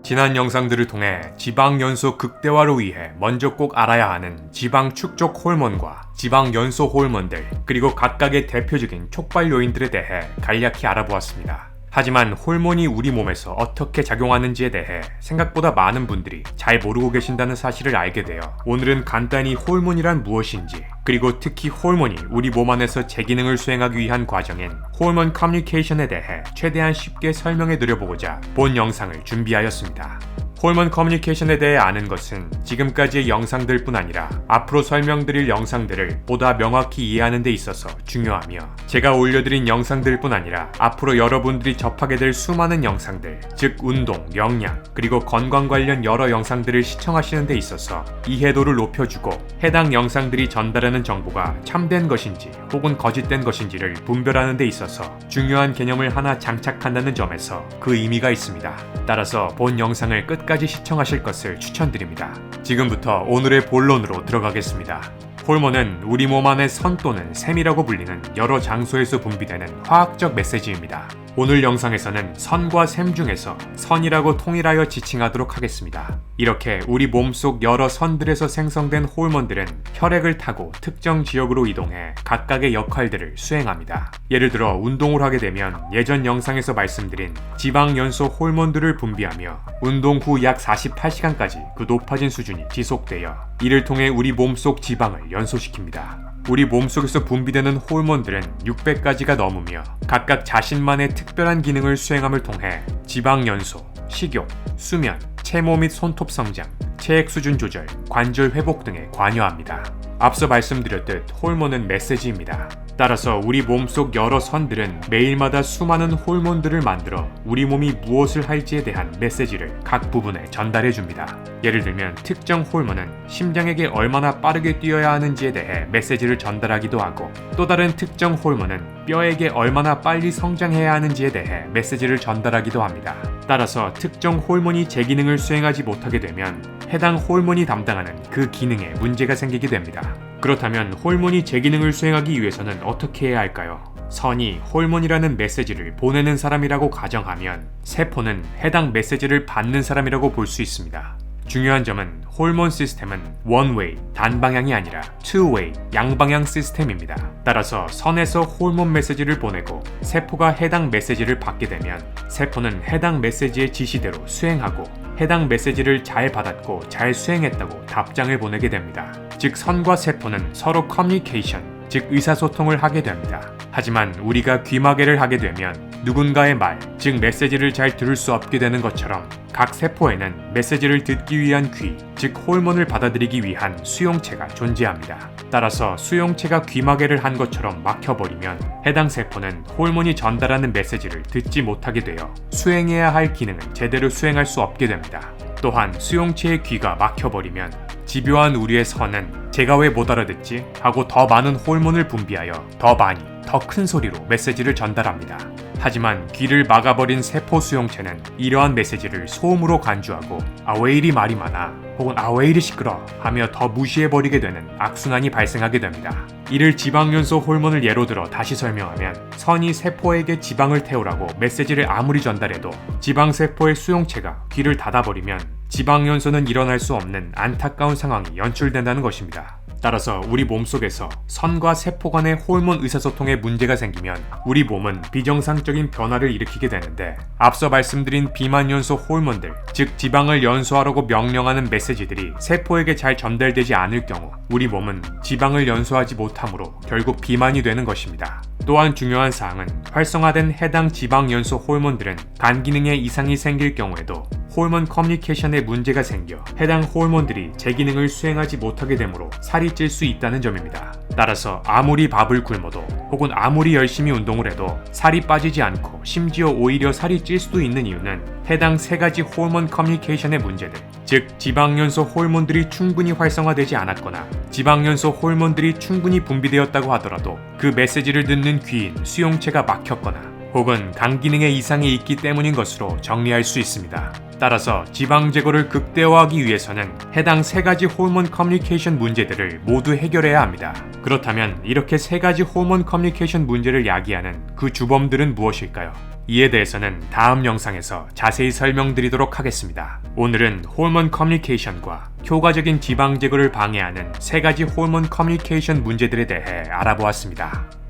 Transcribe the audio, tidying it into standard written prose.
지난 영상들을 통해 지방 연소 극대화를 위해 먼저 꼭 알아야 하는 지방 축적 호르몬과 지방 연소 호르몬들, 그리고 각각의 대표적인 촉발 요인들에 대해 간략히 알아보았습니다. 하지만 호르몬이 우리 몸에서 어떻게 작용하는지에 대해 생각보다 많은 분들이 잘 모르고 계신다는 사실을 알게 되어 오늘은 간단히 호르몬이란 무엇인지, 그리고 특히 호르몬이 우리 몸 안에서 제 기능을 수행하기 위한 과정인 호르몬 커뮤니케이션에 대해 최대한 쉽게 설명해 드려보고자 본 영상을 준비하였습니다. 호르몬 커뮤니케이션에 대해 아는 것은 지금까지의 영상들 뿐 아니라 앞으로 설명드릴 영상들을 보다 명확히 이해하는 데 있어서 중요하며, 제가 올려드린 영상들 뿐 아니라 앞으로 여러분들이 접하게 될 수많은 영상들, 즉 운동, 영양, 그리고 건강 관련 여러 영상들을 시청하시는 데 있어서 이해도를 높여주고 해당 영상들이 전달하는 정보가 참된 것인지 혹은 거짓된 것인지를 분별하는 데 있어서 중요한 개념을 하나 장착한다는 점에서 그 의미가 있습니다. 따라서 본 영상을 끝까지 시청하실 것을 추천드립니다. 지금부터 오늘의 본론으로 들어가겠습니다. 호르몬은 우리 몸 안의 선 또는 샘이라고 불리는 여러 장소에서 분비되는 화학적 메시지입니다. 오늘 영상에서는 선과 샘 중에서 선이라고 통일하여 지칭하도록 하겠습니다. 이렇게 우리 몸속 여러 선들에서 생성된 호르몬들은 혈액을 타고 특정 지역으로 이동해 각각의 역할들을 수행합니다. 예를 들어 운동을 하게 되면 예전 영상에서 말씀드린 지방 연소 호르몬들을 분비하며 운동 후 약 48시간까지 그 높아진 수준이 지속되어 이를 통해 우리 몸속 지방을 연소시킵니다. 우리 몸속에서 분비되는 호르몬들은 600가지가 넘으며 각각 자신만의 특별한 기능을 수행함을 통해 지방 연소, 식욕, 수면, 체모 및 손톱 성장, 체액 수준 조절, 관절 회복 등에 관여합니다. 앞서 말씀드렸듯 호르몬은 메시지입니다. 따라서 우리 몸속 여러 선들은 매일마다 수많은 호르몬들을 만들어 우리 몸이 무엇을 할지에 대한 메시지를 각 부분에 전달해줍니다. 예를 들면 특정 호르몬은 심장에게 얼마나 빠르게 뛰어야 하는지에 대해 메시지를 전달하기도 하고, 또 다른 특정 호르몬은 뼈에게 얼마나 빨리 성장해야 하는지에 대해 메시지를 전달하기도 합니다. 따라서 특정 호르몬이 제 기능을 수행하지 못하게 되면 해당 호르몬이 담당하는 그 기능에 문제가 생기게 됩니다. 그렇다면 호르몬이 제 기능을 수행하기 위해서는 어떻게 해야 할까요? 선이 호르몬이라는 메시지를 보내는 사람이라고 가정하면 세포는 해당 메시지를 받는 사람이라고 볼 수 있습니다. 중요한 점은 호르몬 시스템은 one-way, 단방향이 아니라 two-way, 양방향 시스템입니다. 따라서 선에서 호르몬 메시지를 보내고 세포가 해당 메시지를 받게 되면 세포는 해당 메시지의 지시대로 수행하고 해당 메시지를 잘 받았고 잘 수행했다고 답장을 보내게 됩니다. 즉 선과 세포는 서로 커뮤니케이션, 즉 의사소통을 하게 됩니다. 하지만 우리가 귀마개를 하게 되면 누군가의 말, 즉 메시지를 잘 들을 수 없게 되는 것처럼 각 세포에는 메시지를 듣기 위한 귀, 즉 호르몬을 받아들이기 위한 수용체가 존재합니다. 따라서 수용체가 귀마개를 한 것처럼 막혀버리면 해당 세포는 호르몬이 전달하는 메시지를 듣지 못하게 되어 수행해야 할 기능을 제대로 수행할 수 없게 됩니다. 또한 수용체의 귀가 막혀버리면 집요한 우리의 선은 제가 왜 못 알아듣지? 하고 더 많은 호르몬을 분비하여 더 많이, 더 큰 소리로 메시지를 전달합니다. 하지만 귀를 막아버린 세포 수용체는 이러한 메시지를 소음으로 간주하고 왜 이리 말이 많아? 혹은 왜 이리 시끄러? 하며 더 무시해버리게 되는 악순환이 발생하게 됩니다. 이를 지방연소 호르몬을 예로 들어 다시 설명하면 선이 세포에게 지방을 태우라고 메시지를 아무리 전달해도 지방세포의 수용체가 귀를 닫아버리면 지방연소는 일어날 수 없는 안타까운 상황이 연출된다는 것입니다. 따라서 우리 몸속에서 선과 세포 간의 호르몬 의사소통에 문제가 생기면 우리 몸은 비정상적인 변화를 일으키게 되는데, 앞서 말씀드린 비만 연소 호르몬들, 즉 지방을 연소하라고 명령하는 메시지들이 세포에게 잘 전달되지 않을 경우 우리 몸은 지방을 연소하지 못하므로 결국 비만이 되는 것입니다. 또한 중요한 사항은 활성화된 해당 지방 연소 호르몬들은 간 기능에 이상이 생길 경우에도 호르몬 커뮤니케이션에 문제가 생겨 해당 호르몬들이 제 기능을 수행하지 못하게 되므로 살이 찔 수 있다는 점입니다. 따라서 아무리 밥을 굶어도 혹은 아무리 열심히 운동을 해도 살이 빠지지 않고 심지어 오히려 살이 찔 수도 있는 이유는 해당 세 가지 호르몬 커뮤니케이션의 문제들, 즉 지방연소 호르몬들이 충분히 활성화되지 않았거나 지방연소 호르몬들이 충분히 분비되었다고 하더라도 그 메시지를 듣는 귀인 수용체가 막혔거나 혹은 간 기능에 이상이 있기 때문인 것으로 정리할 수 있습니다. 따라서 지방 제거를 극대화하기 위해서는 해당 세 가지 호르몬 커뮤니케이션 문제들을 모두 해결해야 합니다. 그렇다면 이렇게 세 가지 호르몬 커뮤니케이션 문제를 야기하는 그 주범들은 무엇일까요? 이에 대해서는 다음 영상에서 자세히 설명드리도록 하겠습니다. 오늘은 호르몬 커뮤니케이션과 효과적인 지방 제거를 방해하는 3가지 호르몬 커뮤니케이션 문제들에 대해 알아보았습니다.